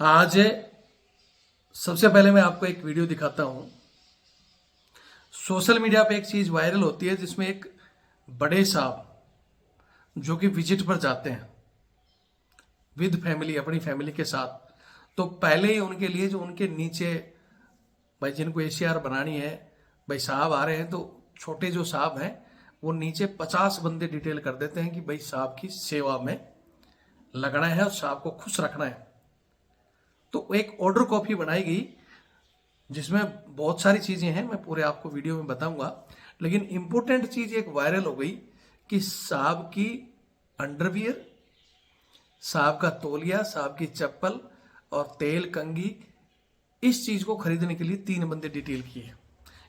आज सबसे पहले मैं आपको एक वीडियो दिखाता हूं। सोशल मीडिया पे एक चीज वायरल होती है जिसमें एक बड़े साहब जो कि विजिट पर जाते हैं विद फैमिली, अपनी फैमिली के साथ। तो पहले ही उनके लिए जो उनके नीचे भाई जिनको एसीआर बनानी है, भाई साहब आ रहे हैं, तो छोटे जो साहब हैं वो नीचे 50 बंदे डिटेल कर देते हैं कि भाई साहब की सेवा में लगना है और साहब को खुश रखना है। तो एक ऑर्डर कॉपी बनाई गई जिसमें बहुत सारी चीजें हैं, मैं पूरे आपको वीडियो में बताऊंगा। लेकिन इंपॉर्टेंट चीज एक वायरल हो गई कि साहब की अंडरवियर, साहब का तौलिया, साहब की चप्पल और तेल कंघी, इस चीज को खरीदने के लिए 3 बंदे डिटेल किए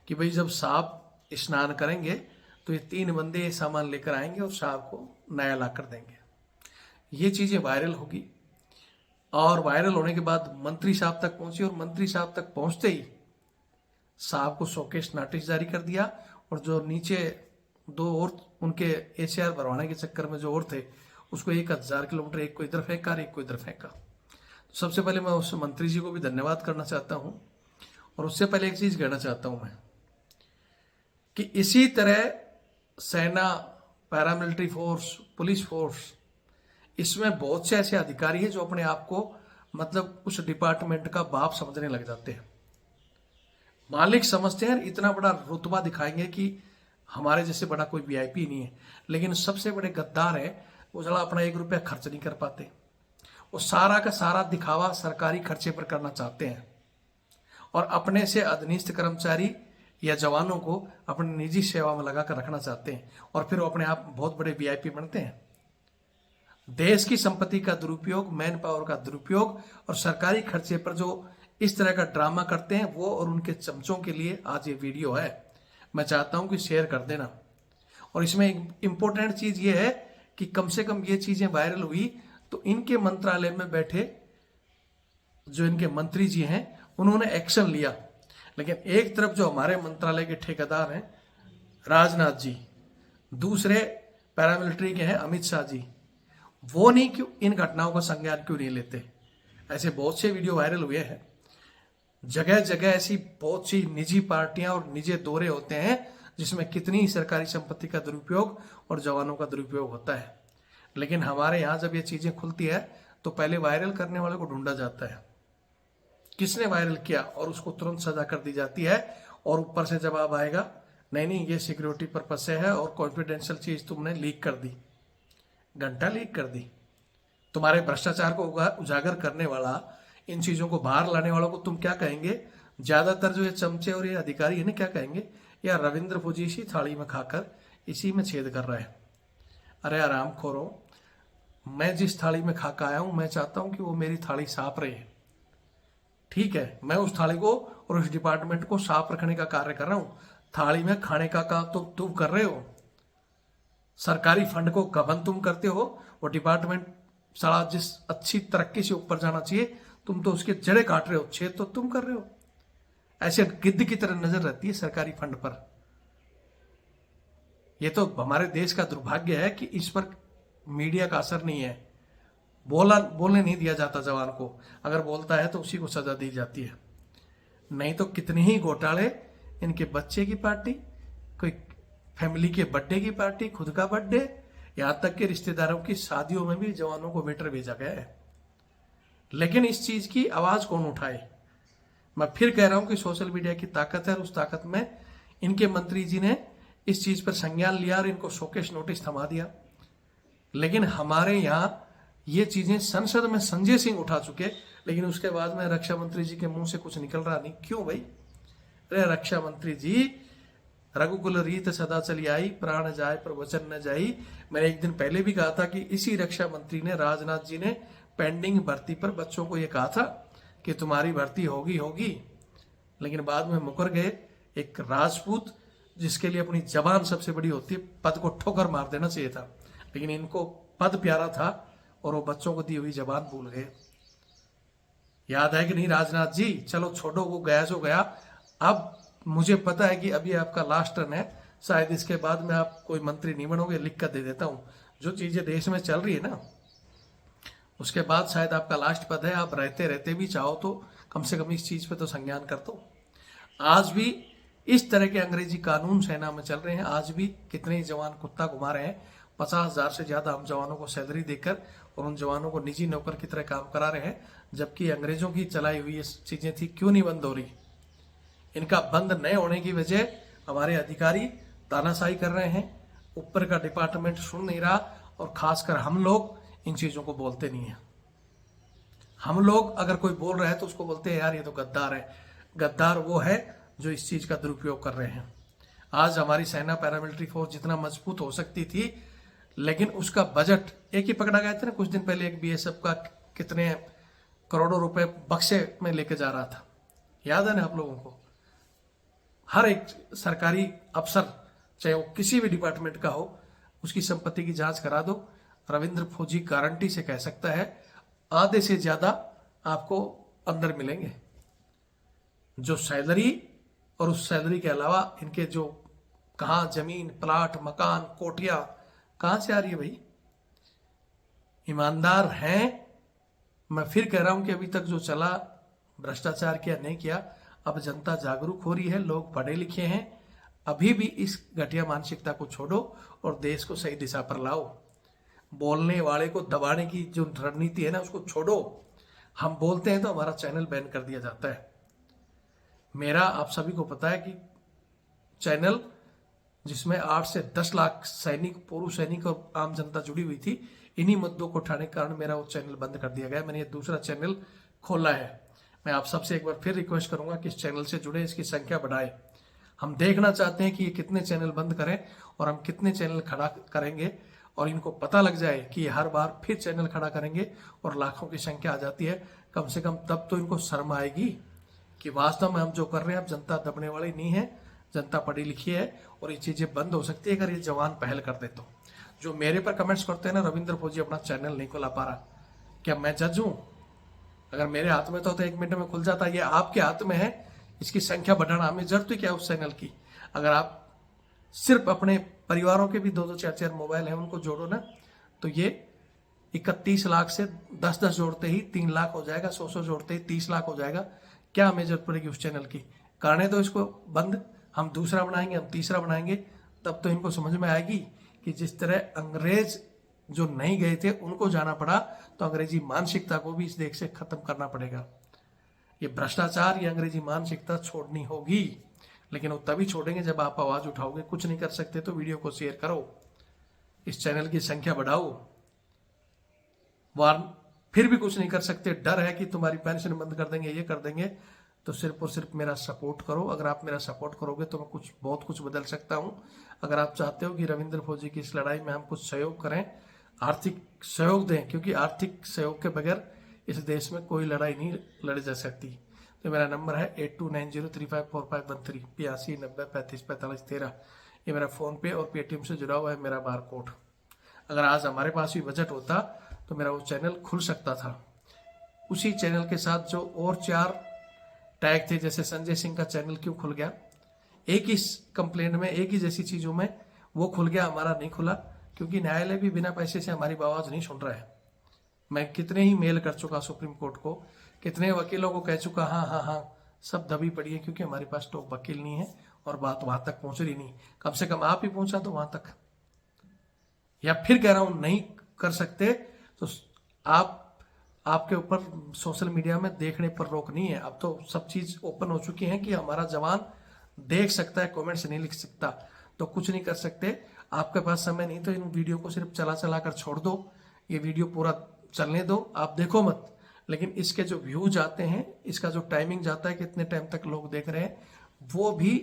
कि भाई जब साहब स्नान करेंगे तो ये 3 बंदे ये सामान लेकर आएंगे और साहब को नया ला कर देंगे। ये चीजें वायरल होगी और वायरल होने के बाद मंत्री साहब तक पहुंची और मंत्री साहब तक पहुंचते ही साहब को शोकेस नोटिस जारी कर दिया। और जो नीचे 2 और उनके एसीआर भरवाने के चक्कर में जो और थे उसको 1000 किलोमीटर एक को इधर फेंका और एक को इधर फेंका। तो सबसे पहले मैं उस मंत्री जी को भी धन्यवाद करना चाहता हूं। और उससे पहले एक चीज कहना चाहता हूं मैं कि इसी तरह सेना, पैरामिलिट्री फोर्स, पुलिस फोर्स, इसमें बहुत से ऐसे अधिकारी हैं जो अपने आप को मतलब उस डिपार्टमेंट का बाप समझने लग जाते हैं, मालिक समझते हैं, इतना बड़ा रुतबा दिखाएंगे कि हमारे जैसे बड़ा कोई वीआईपी नहीं है। लेकिन सबसे बड़े गद्दार है वो जरा अपना 1 रुपया खर्च नहीं कर पाते। वो सारा का सारा दिखावा सरकारी खर्चे पर करना चाहते हैं और अपने से अधीनस्थ कर्मचारी या जवानों को अपनी निजी सेवा में लगाकर रखना चाहते हैं और फिर वो अपने आप बहुत बड़े वीआईपी बनते हैं। देश की संपत्ति का दुरुपयोग, मैन पावर का दुरुपयोग और सरकारी खर्चे पर जो इस तरह का ड्रामा करते हैं, वो और उनके चमचों के लिए आज ये वीडियो है। मैं चाहता हूं कि शेयर कर देना। और इसमें एक इंपॉर्टेंट चीज ये है कि कम से कम ये चीजें वायरल हुई तो इनके मंत्रालय में बैठे जो इनके मंत्री जी हैं उन्होंने एक्शन लिया। लेकिन एक तरफ जो हमारे मंत्रालय के ठेकेदार हैं राजनाथ जी, दूसरे पैरामिलिट्री के हैं अमित शाह जी, वो नहीं क्यों इन घटनाओं का संज्ञान क्यों नहीं लेते। ऐसे बहुत से वीडियो वायरल हुए हैं। जगह जगह ऐसी बहुत सी निजी पार्टियां और निजी दौरे होते हैं जिसमें कितनी सरकारी संपत्ति का दुरुपयोग और जवानों का दुरुपयोग होता है। लेकिन हमारे यहां जब ये चीजें खुलती है तो पहले वायरल करने वाले को ढूंढा जाता है, किसने वायरल किया, और उसको तुरंत सजा कर दी जाती है। और ऊपर से जवाब आएगा, नहीं नहीं ये सिक्योरिटी पर्पज से है और कॉन्फिडेंशियल चीज तुमने लीक कर दी, घंटा लीक कर दी। तुम्हारे भ्रष्टाचार को उजागर करने वाला, इन चीजों को बाहर लाने वालों को तुम क्या कहेंगे? ज्यादातर जो ये चमचे और ये अधिकारी है ना, क्या कहेंगे? यार रविंद्र फुजीशी थाली में खाकर इसी में छेद कर रहा है। अरे आराम खोरो, मैं जिस थाली में खा आया हूं मैं चाहता हूं कि वो मेरी थाली साफ रहे। ठीक है, मैं उस थाली को और उस डिपार्टमेंट को साफ रखने का कार्य कर रहा हूं। थाली में खाने का काम तो तुम कर रहे हो, सरकारी फंड को गबन तुम करते हो। वो डिपार्टमेंट साला जिस अच्छी तरक्की से ऊपर जाना चाहिए तुम तो उसके जड़े काट रहे हो, छेद तो तुम कर रहे हो। ऐसे गिद्ध की तरह नजर रहती है सरकारी फंड पर। यह तो हमारे देश का दुर्भाग्य है कि इस पर मीडिया का असर नहीं है। बोलने नहीं दिया जाता जवान को, अगर बोलता है तो उसी को सजा दी जाती है। नहीं तो कितने ही घोटाले, इनके बच्चे की पार्टी, कोई फैमिली के बर्थडे की पार्टी, खुद का बर्थडे, यहां तक के रिश्तेदारों की शादियों में भी जवानों को वेटर भेजा गया है। लेकिन इस चीज की आवाज कौन उठाए? मैं फिर कह रहा हूं कि सोशल मीडिया की ताकत है और उस ताकत में इनके मंत्री जी ने इस चीज पर संज्ञान लिया और इनको शोकेस नोटिस थमा दिया। लेकिन हमारे यहां ये चीजें संसद में संजय सिंह उठा चुके, लेकिन उसके बाद में रक्षा मंत्री जी के मुंह से कुछ निकल रहा नहीं। क्यों भाई? अरे रक्षा मंत्री जी, रघुकुल रीत सदा चली आई, प्राण जाए पर वचन न जाई। मैंने एक दिन पहले भी कहा था कि इसी रक्षा मंत्री ने, राजनाथ जी ने, पेंडिंग भर्ती पर बच्चों को यह कहा था कि तुम्हारी भर्ती होगी होगी, लेकिन बाद में मुकर गए। एक राजपूत जिसके लिए अपनी जबान सबसे बड़ी होती है, पद को ठोकर मार देना चाहिए था, लेकिन इनको पद प्यारा था और वो बच्चों को दी हुई जबान भूल गए। याद है कि नहीं राजनाथ जी? चलो छोड़ो, वो गया जो गया। अब मुझे पता है कि अभी आपका लास्ट टर्न है, शायद इसके बाद में आप कोई मंत्री नहीं बनोगे। लिख कर दे देता हूं, जो चीजें देश में चल रही है ना उसके बाद शायद आपका लास्ट पद है, आप रहते रहते भी चाहो तो कम से कम इस चीज पे तो संज्ञान कर दो। आज भी इस तरह के अंग्रेजी कानून सेना में चल रहे हैं। आज भी कितने ही जवान कुत्ता घुमा रहे हैं। 50,000 से ज्यादा हम जवानों को सैलरी देकर और उन जवानों को निजी नौकर की तरह काम करा रहे हैं, जबकि अंग्रेजों की चलाई हुई ये चीजें थी, क्यों नहीं बंद हो रही? इनका बंद न होने की वजह हमारे अधिकारी तानाशाही कर रहे हैं, ऊपर का डिपार्टमेंट सुन नहीं रहा, और खासकर हम लोग इन चीजों को बोलते नहीं है। हम लोग अगर कोई बोल रहा है तो उसको बोलते हैं यार ये तो गद्दार है। गद्दार वो है जो इस चीज का दुरुपयोग कर रहे हैं। आज हमारी सेना पैरामिलिट्री फोर्स जितना मजबूत हो सकती थी, लेकिन उसका बजट एक ही पकड़ा गया था ना कुछ दिन पहले, एक बीएसएफ का कितने करोड़ों रुपए बक्से में लेके जा रहा था, याद है ना आप लोगों को? हर एक सरकारी अफसर चाहे वो किसी भी डिपार्टमेंट का हो, उसकी संपत्ति की जांच करा दो। रविंद्र फौजी गारंटी से कह सकता है आधे से ज्यादा आपको अंदर मिलेंगे। जो सैलरी और उस सैलरी के अलावा इनके जो कहाँ जमीन प्लाट मकान कोठिया कहां से आ रही है भाई? ईमानदार हैं। मैं फिर कह रहा हूं कि अभी तक जो चला भ्रष्टाचार किया नहीं किया, अब जनता जागरूक हो रही है, लोग पढ़े लिखे हैं। अभी भी इस घटिया मानसिकता को छोड़ो और देश को सही दिशा पर लाओ। बोलने वाले को दबाने की जो रणनीति है ना, उसको छोड़ो। हम बोलते हैं तो हमारा चैनल बैन कर दिया जाता है। मेरा आप सभी को पता है कि चैनल जिसमें 8 से 10 लाख सैनिक, पूर्व सैनिक और आम जनता जुड़ी हुई थी, इन्हीं मुद्दों को उठाने के कारण मेरा वो चैनल बंद कर दिया गया। मैंने ये दूसरा चैनल खोला है। मैं आप सबसे एक बार फिर रिक्वेस्ट करूंगा कि इस चैनल से जुड़े, इसकी संख्या बढ़ाए। हम देखना चाहते हैं कि ये कितने चैनल बंद करें और हम कितने चैनल खड़ा करेंगे, और इनको पता लग जाए कि ये हर बार फिर चैनल खड़ा करेंगे और लाखों की संख्या आ जाती है, कम से कम तब तो इनको शर्म आएगी कि वास्तव में हम जो कर रहे हैं, अब जनता दबने वाली नहीं है, जनता पढ़ी लिखी है और ये चीजें बंद हो सकती है अगर ये जवान पहल कर दे तो। जो मेरे पर कमेंट्स करते हैं ना, रविंद्र फौजी अपना चैनल नहीं खुला पा रहा, क्या मैं जज हूं? अगर मेरे हाथ में तो 1 मिनट में खुल जाता। ये आपके हाथ में है, इसकी संख्या बढ़ाना। हमें जरूरत ही क्या उस चैनल की? अगर आप सिर्फ अपने परिवारों के भी 2-2 4-4 मोबाइल हैं, उनको जोड़ो ना, तो ये 31 लाख से 10-10 जोड़ते ही 3 लाख हो जाएगा, 100-100 जोड़ते ही 30 लाख हो जाएगा। क्या हमें जरूरत पड़ेगी उस चैनल की? करने दो इसको बंद, हम दूसरा बनाएंगे, हम तीसरा बनाएंगे, तब तो इनको समझ में आएगी कि जिस तरह अंग्रेज जो नहीं गए थे उनको जाना पड़ा, तो अंग्रेजी मानसिकता को भी इस देश से खत्म करना पड़ेगा। ये भ्रष्टाचार, ये अंग्रेजी मानसिकता छोड़नी होगी, लेकिन वो तभी छोड़ेंगे जब आप आवाज उठाओगे। कुछ नहीं कर सकते तो वीडियो को शेयर करो, इस चैनल की संख्या बढ़ाओ। वार फिर भी कुछ नहीं कर सकते, डर है कि तुम्हारी पेंशन बंद कर देंगे, ये कर देंगे, तो सिर्फ और सिर्फ मेरा सपोर्ट करो। अगर आप मेरा सपोर्ट करोगे तो मैं बहुत कुछ बदल सकता हूं। अगर आप चाहते हो कि रविंद्र फौजी की इस लड़ाई में हम कुछ सहयोग करें, आर्थिक सहयोग दें, क्योंकि आर्थिक सहयोग के बगैर इस देश में कोई लड़ाई नहीं लड़ी जा सकती। तो मेरा नंबर है 8290354513 8290354513। ये मेरा फोन पे और पेटीएम से जुड़ा हुआ है मेरा बारकोड। अगर आज हमारे पास भी बजट होता तो मेरा वो चैनल खुल सकता था। उसी चैनल के साथ जो और 4 टैग थे, जैसे संजय सिंह का चैनल क्यों खुल गया? एक ही कंप्लेंट में, एक ही जैसी चीजों में वो खुल गया, हमारा नहीं खुला, क्योंकि न्यायालय भी बिना पैसे से हमारी आवाज नहीं सुन रहा है। मैं कितने ही मेल कर चुका सुप्रीम कोर्ट को, कितने वकीलों को कह चुका, हाँ हाँ हाँ, सब दबी पड़ी है, क्योंकि हमारे पास तो वकील नहीं है और बात वहां तक पहुंच रही नहीं। कम से कम आप ही पहुंचा दो वहां तक। या फिर कह रहा हूं नहीं कर सकते तो आपके ऊपर सोशल मीडिया में देखने पर रोक नहीं है। अब तो सब चीज ओपन हो चुकी है कि हमारा जवान देख सकता है, कमेंट्स नहीं लिख सकता, तो कुछ नहीं कर सकते। आपके पास समय नहीं तो इन वीडियो को सिर्फ चला चला कर छोड़ दो। ये वीडियो पूरा चलने दो, आप देखो मत, लेकिन इसके जो व्यूज आते हैं, इसका जो टाइमिंग जाता है, कितने टाइम तक लोग देख रहे हैं, वो भी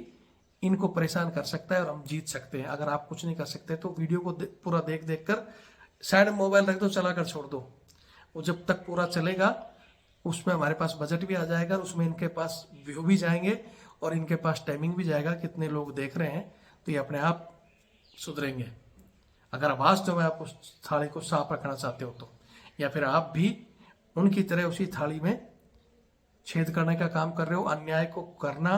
इनको परेशान कर सकता है और हम जीत सकते हैं। अगर आप कुछ नहीं कर सकते तो वीडियो को पूरा देख देख कर साइड में मोबाइल रख दो, चला कर छोड़ दो। वो जब तक पूरा चलेगा उसमें हमारे पास बजट भी आ जाएगा और उसमें इनके पास व्यू भी जाएंगे और इनके पास टाइमिंग भी जाएगा, कितने लोग देख रहे हैं, तो ये अपने आप सुधरेंगे। अगर वास्तव में आप उस थाली को साफ रखना चाहते हो तो, या फिर आप भी उनकी तरह उसी थाली में छेद करने का काम कर रहे हो, अन्याय को करना,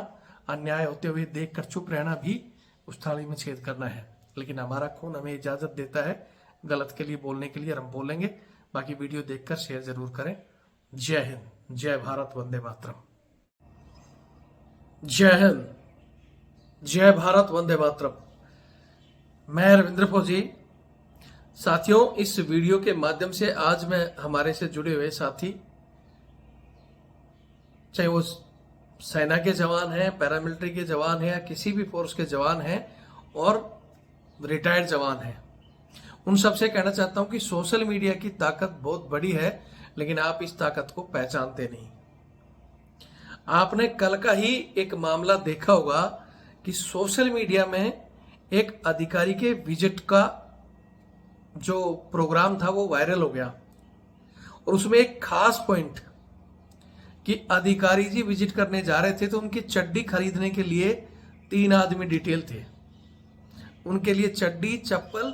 अन्याय होते हुए देखकर चुप रहना भी उस थाली में छेद करना है। लेकिन हमारा खून हमें इजाजत देता है गलत के लिए बोलने के लिए, और हम बोलेंगे। बाकी वीडियो देखकर शेयर जरूर करें। जय हिंद, जय भारत, वंदे मातरम। जय हिंद, जय भारत, वंदे मातरम। मैं रविंद्र फौजी। साथियों, इस वीडियो के माध्यम से आज मैं हमारे से जुड़े हुए साथी, चाहे वो सेना के जवान हैं, पैरामिलिट्री के जवान हैं या किसी भी फोर्स के जवान हैं और रिटायर्ड जवान हैं, उन सबसे कहना चाहता हूं कि सोशल मीडिया की ताकत बहुत बड़ी है, लेकिन आप इस ताकत को पहचानते नहीं। आपने कल का ही एक मामला देखा होगा कि सोशल मीडिया में एक अधिकारी के विजिट का जो प्रोग्राम था वो वायरल हो गया और उसमें एक खास पॉइंट कि अधिकारी जी विजिट करने जा रहे थे तो उनकी चड्डी खरीदने के लिए 3 आदमी डिटेल थे। उनके लिए चड्डी, चप्पल,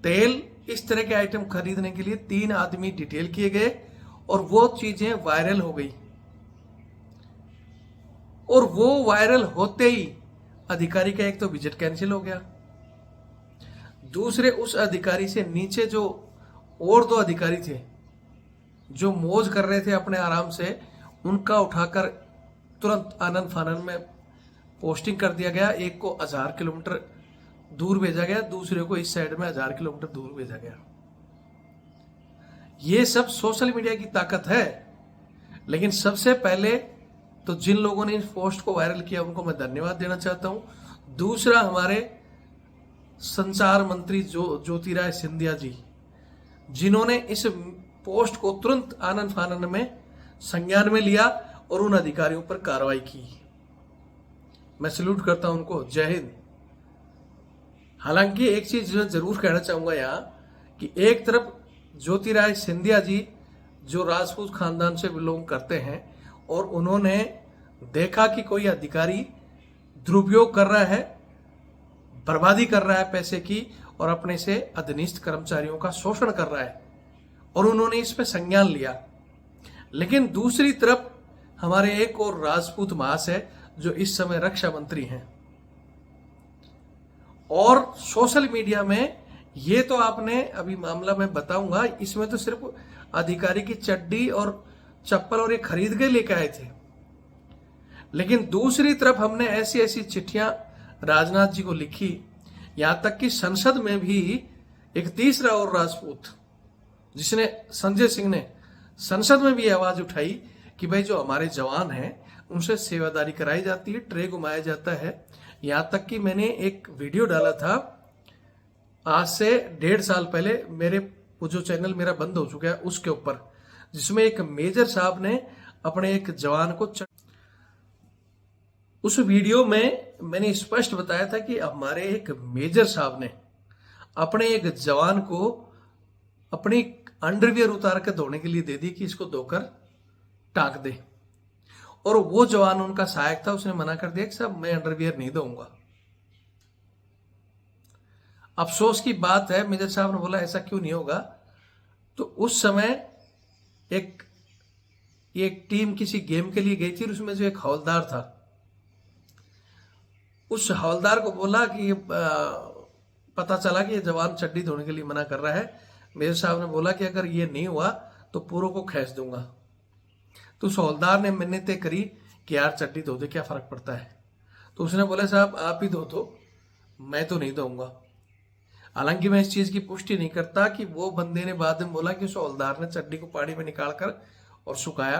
तेल, इस तरह के आइटम खरीदने के लिए 3 आदमी डिटेल किए गए और वो चीजें वायरल हो गई। और वो वायरल होते ही अधिकारी का एक तो विजिट कैंसिल हो गया, दूसरे उस अधिकारी से नीचे जो और 2 अधिकारी थे जो मौज कर रहे थे अपने आराम से, उनका उठाकर तुरंत आनन फानन में पोस्टिंग कर दिया गया। एक को 1000 किलोमीटर दूर भेजा गया, दूसरे को इस साइड में 1000 किलोमीटर दूर भेजा गया। ये सब सोशल मीडिया की ताकत है। लेकिन सबसे पहले तो जिन लोगों ने इस पोस्ट को वायरल किया उनको मैं धन्यवाद देना चाहता हूं। दूसरा, हमारे संचार मंत्री ज्योतिराय सिंधिया जी, जिन्होंने इस पोस्ट को तुरंत आनन फानन में संज्ञान में लिया और उन अधिकारियों पर कार्रवाई की। मैं सैल्यूट करता हूं उनको। जय हिंद। हालांकि एक चीज मैं जरूर कहना चाहूंगा यहां कि एक तरफ ज्योतिराय सिंधिया जी जो राजपूत खानदान से बिलोंग करते हैं और उन्होंने देखा कि कोई अधिकारी दुरुपयोग कर रहा है, बर्बादी कर रहा है पैसे की और अपने से अधीनस्थ कर्मचारियों का शोषण कर रहा है, और उन्होंने इस पे संज्ञान लिया। लेकिन दूसरी तरफ हमारे एक और राजपूत महाशय जो इस समय रक्षा मंत्री हैं, और सोशल मीडिया में ये तो आपने अभी मामला मैं बताऊंगा, इसमें तो सिर्फ अधिकारी की चड्डी और चप्पल और ये खरीद के लेके आए थे। लेकिन दूसरी तरफ हमने ऐसी ऐसी चिट्ठियां राजनाथ जी को लिखी, यहां तक कि संसद में भी एक तीसरा और राजपूत, जिसने संजय सिंह ने संसद में भी आवाज उठाई कि भाई जो हमारे जवान हैं उनसे सेवादारी कराई जाती है, ट्रे घुमाया जाता है। यहां तक कि मैंने एक वीडियो डाला था आज से 1.5 साल पहले, मेरे वो जो चैनल मेरा बंद हो चुका है उसके ऊपर, जिसमें एक मेजर साहब ने अपने एक जवान को उस वीडियो में मैंने स्पष्ट बताया था कि हमारे एक मेजर साहब ने अपने एक जवान को अपनी अंडरवियर उतार के धोने के लिए दे दी कि इसको धोकर टाक दे, और वो जवान उनका सहायक था, उसने मना कर दिया कि साहब मैं अंडरवियर नहीं दूंगा। अफसोस की बात है, मेजर साहब ने बोला ऐसा क्यों नहीं होगा। तो उस समय एक टीम किसी गेम के लिए गई थी और उसमें जो एक हवलदार था, उस हवलदार को बोला कि पता चला कि ये जवान चड्डी धोने के लिए मना कर रहा है। मेजर साहब ने बोला कि अगर ये नहीं हुआ तो पूरों को खींच दूंगा। तो उस हवलदार ने मिन्नतें करी कि यार चड्डी धो दे, क्या फर्क पड़ता है। तो उसने बोला साहब आप ही धो दो, मैं तो नहीं दूंगा। हालांकि मैं इस चीज की पुष्टि नहीं करता कि वो बंदे ने बाद में बोला कि उस हवलदार ने चड्डी को पानी में निकालकर और सुखाया,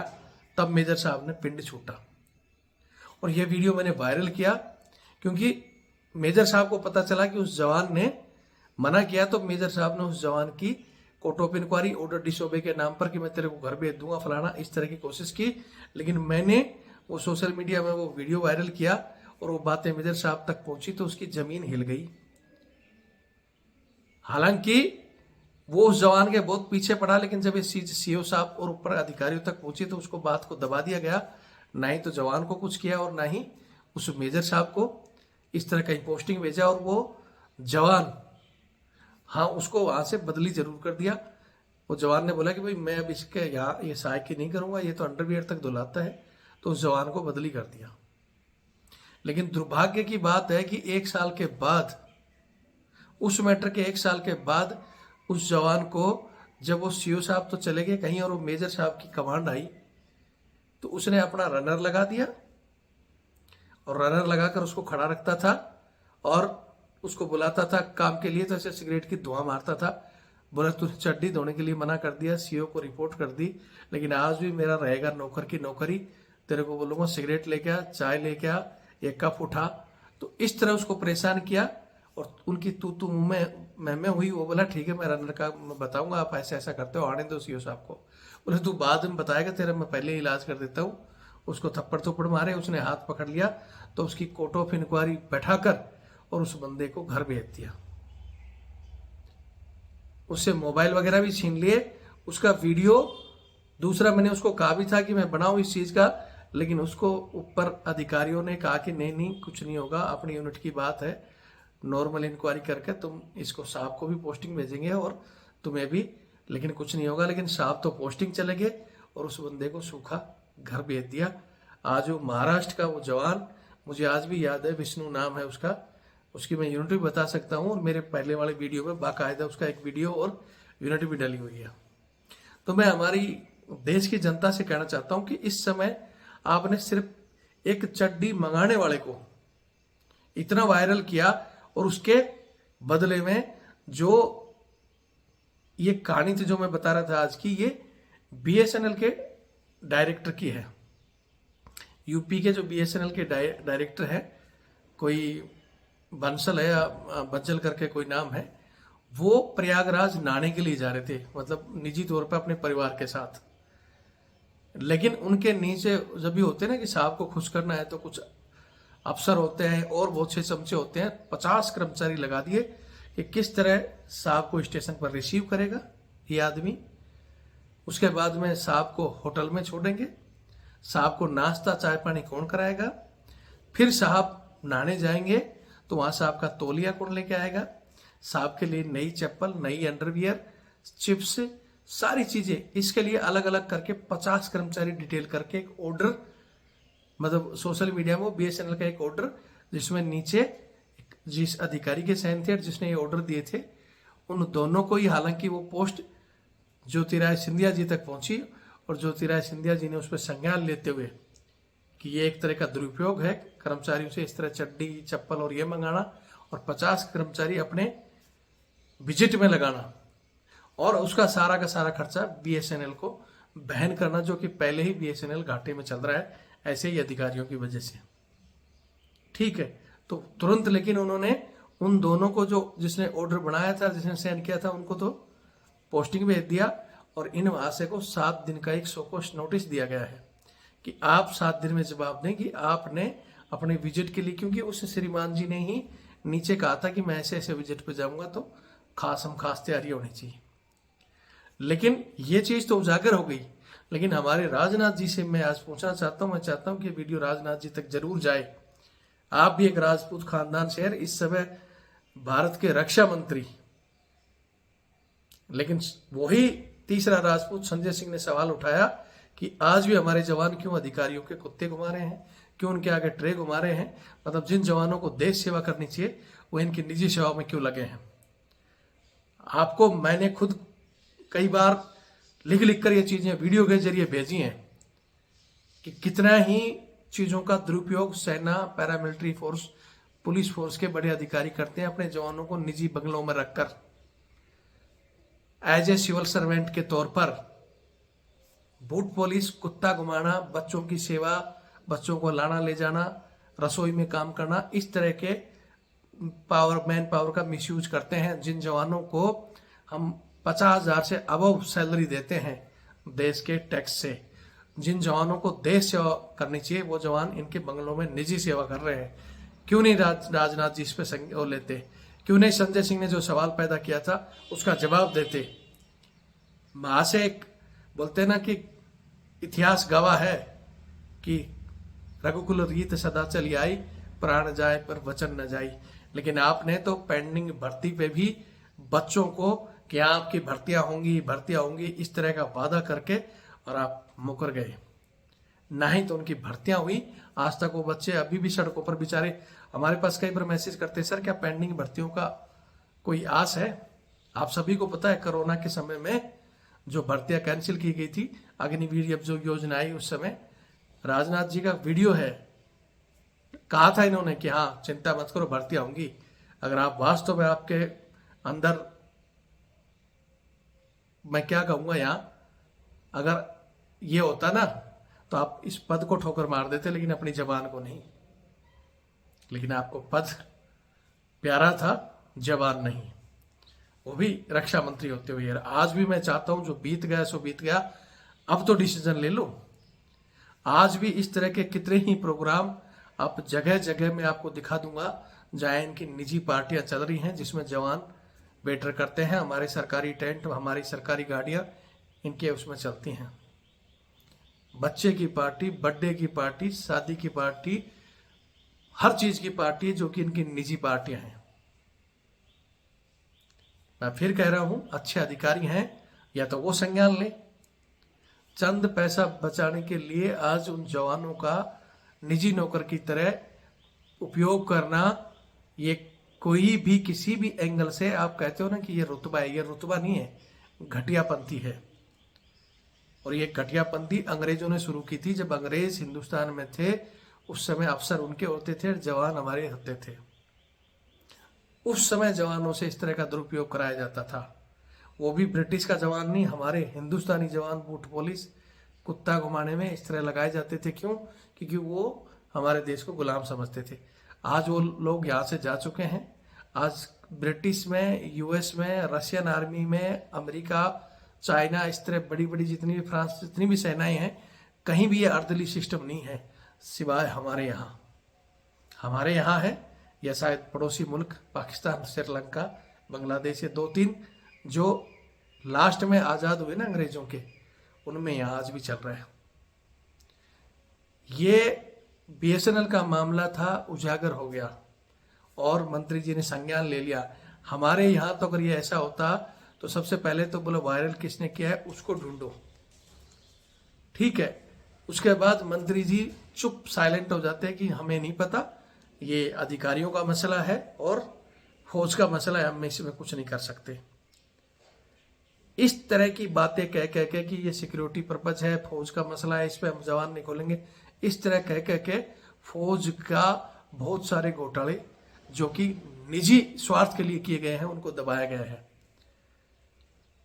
तब मेजर साहब ने पिंड छूटा। और यह वीडियो मैंने वायरल किया क्योंकि मेजर साहब को पता चला कि उस जवान ने मना किया, तो मेजर साहब ने उस जवान की court of inquiry, order disobey के नाम पर कि मैं तेरे को घर भेज दूंगा फलाना, इस तरह की कोशिश की। लेकिन मैंने वो सोशल मीडिया में वो वीडियो वायरल किया और वो बातें मेजर साहब तक पहुंची तो उसकी जमीन हिल गई। हालांकि वो उस जवान के बहुत पीछे पड़ा, लेकिन जब ये सीओ साहब और ऊपर अधिकारियों तक पहुंची तो उसको बात को दबा दिया गया। ना ही तो जवान को कुछ किया और ना ही उस मेजर साहब को इस तरह का पोस्टिंग भेजा, और वो जवान, हाँ, उसको वहां से बदली जरूर कर दिया। वो जवान ने बोला कि भाई मैं अब इसके यहाँ ये सहायक नहीं करूंगा, ये तो अंडरवियर तक धुलाता है, तो उस जवान को बदली कर दिया। लेकिन दुर्भाग्य की बात है कि 1 साल के बाद, उस मैटर के 1 साल के बाद उस जवान को जब वो सीओ साहब तो चले गए कहीं और वो मेजर साहब की कमांड आई, तो उसने अपना रनर लगा दिया और रनर लगाकर उसको खड़ा रखता था और उसको बुलाता था काम के लिए, तो ऐसे सिगरेट की धुआं मारता था। बोला तुझे चड्डी धोने के लिए मना कर दिया, सीओ को रिपोर्ट कर दी, लेकिन आज भी मेरा रहेगा नौकर की नौकरी। तेरे को बोलूंगा सिगरेट लेके आ, चाय लेके आ, एक कप उठा। तो इस तरह उसको परेशान किया और उनकी तू मुंह में हुई। वो बोला ठीक है मैं रनर का मैं बताऊंगा, आप ऐसा ऐसा करते हो, आने दो सीओ साहब को। बोले तू बाद में बताएगा, तेरा मैं पहले ही इलाज कर देता हूँ। उसको थप्पड़ थप्पड़ मारे, उसने हाथ पकड़ लिया तो उसकी कोर्ट ऑफ इंक्वायरी बैठाकर और उस बंदे को घर भेज दिया। उससे मोबाइल वगैरह भी छीन लिए, उसका वीडियो दूसरा मैंने उसको कहा भी था कि मैं बनाऊं इस चीज का, लेकिन उसको ऊपर अधिकारियों ने कहा कि नहीं नहीं कुछ नहीं होगा, अपनी यूनिट की बात है, नॉर्मल इंक्वायरी करके तुम इसको साहब को भी पोस्टिंग भेजेंगे और तुम्हें भी, लेकिन कुछ नहीं होगा। लेकिन साहब तो पोस्टिंग चले गए और उस बंदे को सूखा घर भेज दिया। आज वो महाराष्ट्र का वो जवान, मुझे आज भी याद है, विष्णु नाम है उसका, उसकी मैं यूनिट भी बता सकता हूँ और मेरे पहले वाले वीडियो में बाकायदा उसका एक वीडियो और यूनिट भी डली हुई है। तो मैं हमारी देश की जनता से कहना चाहता हूं कि इस समय आपने सिर्फ एक चड्डी मंगाने वाले को इतना वायरल किया और उसके बदले में जो ये कहानी थी जो मैं बता रहा था आज की, ये बीएसएनएल के डायरेक्टर की है। यूपी के जो बीएसएनएल के डायरेक्टर है, कोई बंसल है या बंसल करके कोई नाम है, वो प्रयागराज नहाने के लिए जा रहे थे, मतलब निजी तौर पे अपने परिवार के साथ। लेकिन उनके नीचे जब भी होते हैं ना कि साहब को खुश करना है, तो कुछ अफसर होते हैं और बहुत से चमचे होते हैं, 50 कर्मचारी लगा दिए कि किस तरह साहब को स्टेशन पर रिसीव करेगा ये आदमी। उसके बाद में साहब को होटल में छोड़ेंगे, साहब को नाश्ता चाय पानी कौन कराएगा, फिर साहब नहाने जाएंगे तो वहां साहब का तौलिया कौन लेके आएगा, साहब के लिए नई चप्पल, नई अंडरवियर, चिप्स, सारी चीजें, इसके लिए अलग अलग करके 50 कर्मचारी डिटेल करके एक ऑर्डर, मतलब सोशल मीडिया में बीएसएनएल का एक ऑर्डर, जिसमें नीचे जिस अधिकारी के साइन थे जिसने ये ऑर्डर दिए थे, उन दोनों को ही, हालांकि वो पोस्ट ज्योतिराय सिंधिया जी तक पहुंची और ज्योतिराय सिंधिया जी ने उस पर संज्ञान लेते हुए कि ये एक तरह का दुरुपयोग है कर्मचारियों से इस तरह चड्डी चप्पल और ये मंगाना और 50 कर्मचारी अपने विजिट में लगाना और उसका सारा का सारा खर्चा बीएसएनएल को बहन करना, जो कि पहले ही बीएसएनएल घाटे में चल रहा है ऐसे ही अधिकारियों की वजह से। ठीक है, तो तुरंत लेकिन उन्होंने उन दोनों को, जो जिसने ऑर्डर बनाया था, जिसने साइन किया था, उनको तो पोस्टिंग भेज दिया और इन महाशय को 7 दिन का एक शोकॉज नोटिस दिया गया है कि आप 7 दिन में जवाब दें कि आपने अपने विजिट के लिए, क्योंकि उस श्रीमान जी ने ही नीचे कहा था कि मैं ऐसे ऐसे विजिट पे जाऊंगा तो खास तैयारी होनी चाहिए। लेकिन ये चीज तो उजागर हो गई। लेकिन हमारे राजनाथ जी से मैं आज पूछना चाहता हूं, मैं चाहता हूं कि वीडियो राजनाथ जी तक जरूर जाए। आप भी एक राजपूत खानदान से हैं, इस समय भारत के रक्षा मंत्री, लेकिन वही तीसरा राजपूत संजय सिंह ने सवाल उठाया कि आज भी हमारे जवान क्यों अधिकारियों के कुत्ते घुमा रहे हैं, क्यों उनके आगे ट्रे घुमा रहे हैं, मतलब जिन जवानों को देश सेवा करनी चाहिए वो इनकी निजी सेवा में क्यों लगे हैं। आपको मैंने खुद कई बार लिख लिख कर ये चीजें वीडियो के जरिए भेजी हैं कि कितना ही चीजों का दुरुपयोग सेना, पैरामिलिट्री फोर्स, पुलिस फोर्स के बड़े अधिकारी करते हैं अपने जवानों को निजी बंगलों में रखकर एज ए सिविल सर्वेंट के तौर पर। बूट पुलिस, कुत्ता घुमाना, बच्चों की सेवा, बच्चों को लाना ले जाना, रसोई में काम करना, इस तरह के मैन पावर का मिसयूज करते हैं। जिन जवानों को हम 50,000 से अबव सैलरी देते हैं देश के टैक्स से, जिन जवानों को देश सेवा करनी चाहिए वो जवान इनके बंगलों में निजी सेवा कर रहे हैं। क्यों नहीं राजनाथ जी इस पे लेते, क्यों नहीं संजय सिंह ने जो सवाल पैदा किया था उसका जवाब देते। महाशय बोलते ना कि इतिहास गवाह है कि रघुकुल रीत सदा चली आई, प्राण जाए पर वचन न जाई। लेकिन आपने तो पेंडिंग भर्ती पे भी बच्चों को कि आपकी भर्तियां होंगी इस तरह का वादा करके और आप मुकर गए। ना ही तो उनकी भर्तियां हुई, आज तक वो बच्चे अभी भी सड़कों पर बेचारे। हमारे पास कई बार मैसेज करते हैं, सर क्या पेंडिंग भर्तियों का कोई आस है। आप सभी को पता है कोरोना के समय में जो भर्तियां कैंसिल की गई थी, अग्निवीर जो योजना आई उस समय, राजनाथ जी का वीडियो है, कहा था इन्होंने कि हाँ चिंता मत करो भर्तियां होंगी। अगर आप वास्तव में आपके अंदर, मैं क्या कहूंगा यहाँ, अगर ये होता ना तो आप इस पद को ठोकर मार देते, लेकिन अपनी जबान को नहीं। लेकिन आपको पद प्यारा था, जबान नहीं, वो भी रक्षा मंत्री होते हुए। आज भी मैं चाहता हूं जो बीत गया सो बीत गया, अब तो डिसीजन ले लो। आज भी इस तरह के कितने ही प्रोग्राम अब जगह जगह में आपको दिखा दूंगा जहां इनकी निजी पार्टियां चल रही हैं, जिसमें जवान वेटर करते हैं। हमारे सरकारी टेंट, हमारी सरकारी गाड़ियां इनके उसमें चलती हैं। बच्चे की पार्टी, बर्थडे की पार्टी, शादी की पार्टी, हर चीज की पार्टी जो कि इनकी निजी पार्टियां हैं। मैं फिर कह रहा हूं, अच्छे अधिकारी हैं या तो वो संज्ञान लें। चंद पैसा बचाने के लिए आज उन जवानों का निजी नौकर की तरह उपयोग करना, ये कोई भी किसी भी एंगल से आप कहते हो ना कि ये रुतबा है, ये रुतबा नहीं है, घटियापंथी है। और ये घटियापंथी अंग्रेजों ने शुरू की थी। जब अंग्रेज हिंदुस्तान में थे उस समय अफसर उनके होते थे, जवान हमारे होते थे। उस समय जवानों से इस तरह का दुरुपयोग कराया जाता था। वो भी ब्रिटिश का जवान नहीं, हमारे हिंदुस्तानी जवान बूट पुलिस कुत्ता घुमाने में इस तरह लगाए जाते थे। क्यों? क्योंकि वो हमारे देश को गुलाम समझते थे। आज वो लोग यहाँ से जा चुके हैं। आज ब्रिटिश में, यूएस में, रशियन आर्मी में, अमेरिका, चाइना, इस तरह बड़ी बड़ी जितनी भी, फ्रांस, जितनी भी सेनाएं हैं, कहीं भी ये अर्दली सिस्टम नहीं है सिवाय हमारे यहाँ। हमारे यहाँ है, या शायद पड़ोसी मुल्क पाकिस्तान, श्रीलंका, बांग्लादेश, ये 2-3 जो लास्ट में आज़ाद हुए ना अंग्रेजों के, उनमें यहाँ आज भी चल रहा है। ये बीएसएनएल का मामला था, उजागर हो गया और मंत्री जी ने संज्ञान ले लिया। हमारे यहाँ तो अगर ये ऐसा होता तो सबसे पहले तो बोलो वायरल किसने किया है उसको ढूंढो, ठीक है। उसके बाद मंत्री जी चुप साइलेंट हो जाते हैं कि हमें नहीं पता, ये अधिकारियों का मसला है और फौज का मसला है, हम इसमें कुछ नहीं कर सकते। इस तरह की बातें कह कह के कि ये सिक्योरिटी पर्पज है, फौज का मसला है, इस पे हम जवान नहीं खोलेंगे, इस तरह कह कह के फौज का बहुत सारे घोटाले जो कि निजी स्वार्थ के लिए किए गए हैं उनको दबाया गया है।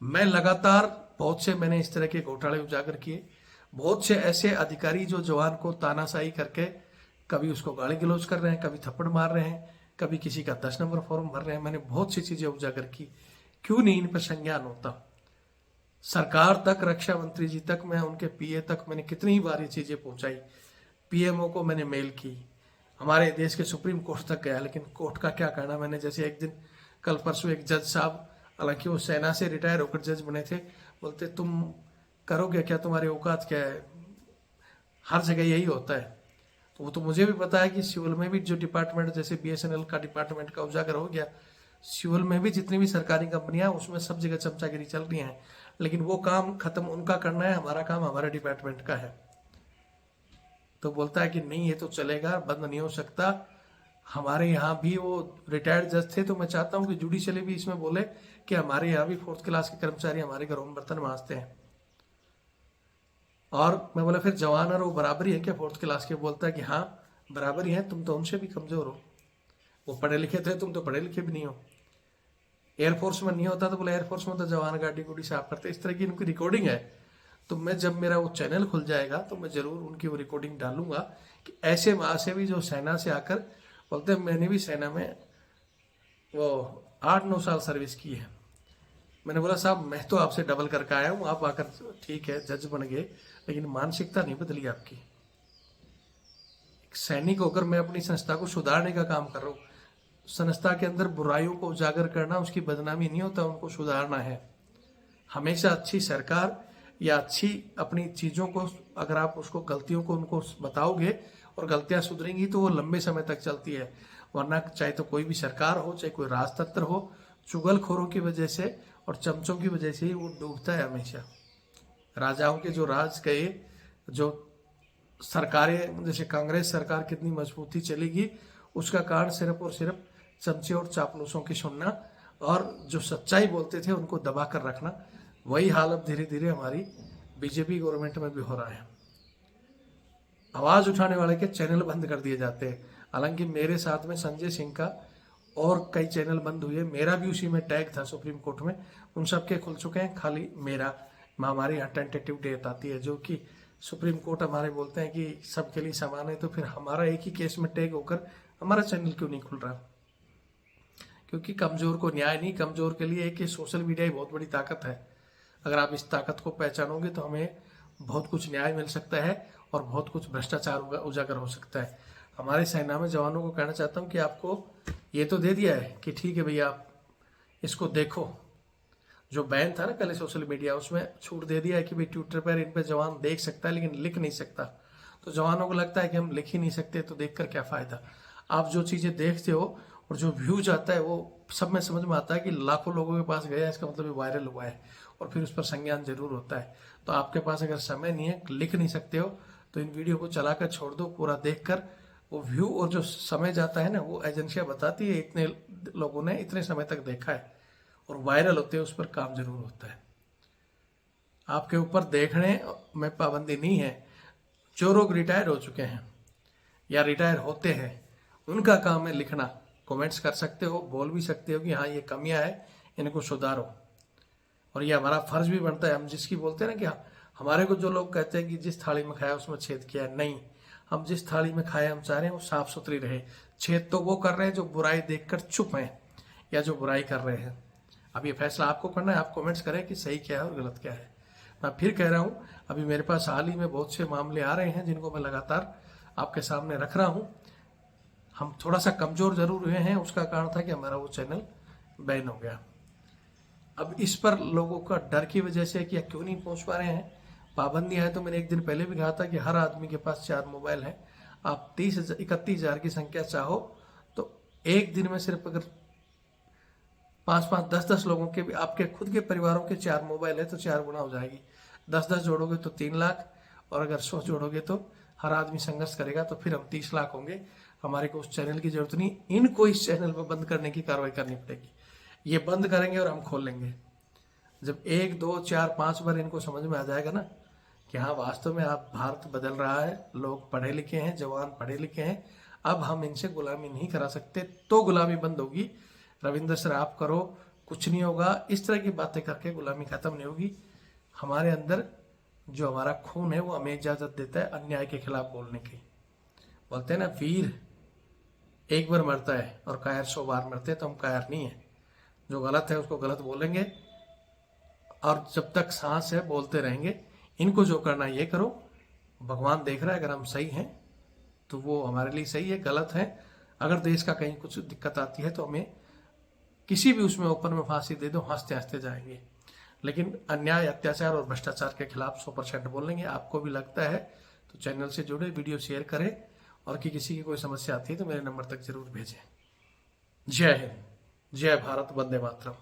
मैं लगातार बहुत से मैंने इस तरह के घोटाले उजागर किए। बहुत से ऐसे अधिकारी जो जवान को तानाशाही करके कभी उसको गाली गलौज कर रहे हैं, कभी थप्पड़ मार रहे हैं, कभी किसी का 10 नंबर फॉर्म भर रहे हैं। मैंने बहुत सी चीजें उजागर की। क्यों नहीं इन पर संज्ञान होता? सरकार तक, रक्षा मंत्री जी तक, मैं उनके पीए तक मैंने कितनी बार ये चीजें पहुंचाई। पीएमओ को मैंने मेल की, हमारे देश के सुप्रीम कोर्ट तक गया, लेकिन कोर्ट का क्या कहना। मैंने जैसे एक दिन, कल परसों, एक जज साहब, हालांकि वो सेना से रिटायर होकर जज बने थे, बोलते तुम करोगे क्या, तुम्हारी औकात क्या है? हर जगह यही होता है। तो वो तो मुझे भी पता है कि सिविल में भी जो डिपार्टमेंट, जैसे बीएसएनएल का डिपार्टमेंट का उजागर हो गया, सिविल में भी जितनी भी सरकारी कंपनियां, उसमें सब जगह चमचागिरी चल रही है। लेकिन वो काम खत्म उनका करना है, हमारा काम हमारे डिपार्टमेंट का है। तो बोलता है कि नहीं ये तो चलेगा, बंद नहीं हो सकता। हमारे यहाँ भी वो रिटायर्ड जज थे, तो मैं चाहता हूँ कि जुडिशली भी इसमें बोले कि हमारे यहाँ भी 4th क्लास के कर्मचारी हमारे घरों में बर्तन मांजते हैं। और मैं बोला फिर जवान और वो बराबरी है क्या 4th क्लास के? बोलता है कि हाँ बराबरी है, तुम तो उनसे भी कमजोर हो। वो पढ़े लिखे थे, तुम तो पढ़े लिखे भी नहीं हो। एयरफोर्स में नहीं होता तो बोला एयरफोर्स में तो जवान गाड़ी गुड़ी साफ करते। इस तरह की उनकी रिकॉर्डिंग है। तो मैं, जब मेरा वो चैनल खुल जाएगा तो मैं जरूर उनकी वो रिकॉर्डिंग डालूंगा कि ऐसे महासेवी जो सेना से आकर बोलते हैं मैंने भी सेना में वो 8-9 साल सर्विस की है। मैंने बोला साहब मैं तो आपसे डबल करके आया हूँ, आप आकर ठीक है जज बन गए, लेकिन मानसिकता नहीं बदली आपकी। एक सैनिक होकर मैं अपनी संस्था को सुधारने का काम कर रहा हूँ। संस्था के अंदर बुराइयों को उजागर करना, उसकी बदनामी नहीं होता, उनको सुधारना है। हमेशा अच्छी सरकार या अच्छी अपनी चीजों को, अगर आप उसको गलतियों को उनको बताओगे और गलतियां सुधरेंगी तो वो लंबे समय तक चलती है। वरना चाहे तो कोई भी सरकार हो, चाहे कोई राजतंत्र हो, चुगलखोरों की वजह से और चमचों की वजह से ही वो डूबता है हमेशा। राजाओं के जो राज गए, जो सरकारें, जैसे कांग्रेस सरकार कितनी मजबूती चलेगी, उसका कारण सिर्फ और सिर्फ चमचे और चापलूसों की सुनना और जो सच्चाई बोलते थे उनको दबा कर रखना। वही हाल अब धीरे धीरे हमारी बीजेपी गवर्नमेंट में भी हो रहा है। आवाज उठाने वाले के चैनल बंद कर दिए जाते हैं। हालांकि मेरे साथ में संजय सिंह का और कई चैनल बंद हुए, मेरा भी उसी में टैग था सुप्रीम कोर्ट में, उन सबके खुल चुके हैं, खाली मेरा हमारी यहाँ टेंटेटिव डेट आती है, जो कि सुप्रीम कोर्ट हमारे बोलते हैं कि सबके लिए समान है, तो फिर हमारा एक ही केस में टैग होकर हमारा चैनल क्यों नहीं खुल रहा? क्योंकि कमजोर को न्याय नहीं, कमजोर के लिए एक सोशल मीडिया ही बहुत बड़ी ताकत है। अगर आप इस ताकत को पहचानोगे तो हमें बहुत कुछ न्याय मिल सकता है और बहुत कुछ भ्रष्टाचार उजागर हो सकता है। हमारे सेना में जवानों को कहना चाहता हूँ कि आपको ये तो दे दिया है कि ठीक है भैया आप इसको देखो, जो बैन था ना पहले सोशल मीडिया, उसमें छूट दे दिया है कि भाई ट्विटर पर इन पे जवान देख सकता है लेकिन लिख नहीं सकता। तो जवानों को लगता है कि हम लिख ही नहीं सकते तो देखकर क्या फायदा। आप जो चीजें देखते हो और जो व्यूज आता है वो सब में समझ में आता है कि लाखों लोगों के पास गया, इसका मतलब ये वायरल हुआ है और फिर उस पर संज्ञान जरूर होता है। तो आपके पास अगर समय नहीं है, लिख नहीं सकते हो, तो इन वीडियो को चलाकर छोड़ दो, पूरा देखकर वो व्यू और जो समय जाता है ना, वो एजेंसियां बताती है इतने लोगों ने इतने समय तक देखा है और वायरल होते हैं, उस पर काम जरूर होता है। आपके ऊपर देखने में पाबंदी नहीं है। जो लोग रिटायर हो चुके हैं या रिटायर होते हैं उनका काम है लिखना। कमेंट्स कर सकते हो, बोल भी सकते हो कि हाँ ये कमियां है, इनको सुधारो। और ये हमारा फर्ज भी बनता है। हम जिसकी बोलते हैं ना कि हमारे को जो लोग कहते हैं कि जिस थाली में खाया उसमें छेद किया, नहीं, हम जिस थाली में खाए हम चाह रहे हैं वो साफ सुथरी रहे। छेद तो वो कर रहे हैं जो बुराई देखकर चुप हैं या जो बुराई कर रहे हैं। अब ये फैसला आपको करना है, आप कमेंट्स करें कि सही क्या है और गलत क्या है। मैं फिर कह रहा हूँ, अभी मेरे पास हाल ही में बहुत से मामले आ रहे हैं जिनको मैं लगातार आपके सामने रख रहा हूँ। हम थोड़ा सा कमजोर जरूर हुए हैं, उसका कारण था कि हमारा वो चैनल बैन हो गया। अब इस पर लोगों का डर की वजह से कि क्यों नहीं पहुंच पा रहे हैं, पाबंदियां है। तो मैंने एक दिन पहले भी कहा था कि हर आदमी के पास 4 मोबाइल है। आप 31,000 की संख्या चाहो तो एक दिन में सिर्फ अगर 5-5, 10-10 लोगों के भी, आपके खुद के परिवारों के 4 मोबाइल है तो 4 गुना हो जाएगी। 10-10 जोड़ोगे तो 3 लाख, और अगर 100 जोड़ोगे तो हर आदमी संघर्ष करेगा तो फिर हम 30 लाख होंगे। हमारे को उस चैनल की जरूरत नहीं, इनको इस चैनल पर बंद करने की कार्रवाई करनी पड़ेगी। ये बंद करेंगे और हम खोल लेंगे। जब 1, 2, 4, 5 बार इनको समझ में आ जाएगा ना कि हाँ वास्तव में आप भारत बदल रहा है, लोग पढ़े लिखे हैं, जवान पढ़े लिखे हैं, अब हम इनसे गुलामी नहीं करा सकते, तो गुलामी बंद होगी। रविंद्र सर आप करो, कुछ नहीं होगा, इस तरह की बातें करके गुलामी खत्म नहीं होगी। हमारे अंदर जो हमारा खून है वो हमें इजाजत देता है अन्याय के खिलाफ बोलने की। बोलते हैं ना, वीर एक बार मरता है और कायर 100 बार मरते हैं, तो हम कायर नहीं है। जो गलत है उसको गलत बोलेंगे और जब तक सांस है बोलते रहेंगे। इनको जो करना है ये करो, भगवान देख रहा है। अगर हम सही हैं तो वो हमारे लिए सही है, गलत है अगर देश का कहीं कुछ दिक्कत आती है तो हमें किसी भी उसमें ओपन में फांसी दे दो, हंसते हंसते जाएंगे। लेकिन अन्याय, अत्याचार और भ्रष्टाचार के खिलाफ 100% बोलेंगे। आपको भी लगता है तो चैनल से जुड़े, वीडियो शेयर करें, और कि किसी की कोई समस्या आती है तो मेरे नंबर तक जरूर भेजें। जय हिंद, जय भारत, वंदे मातरम।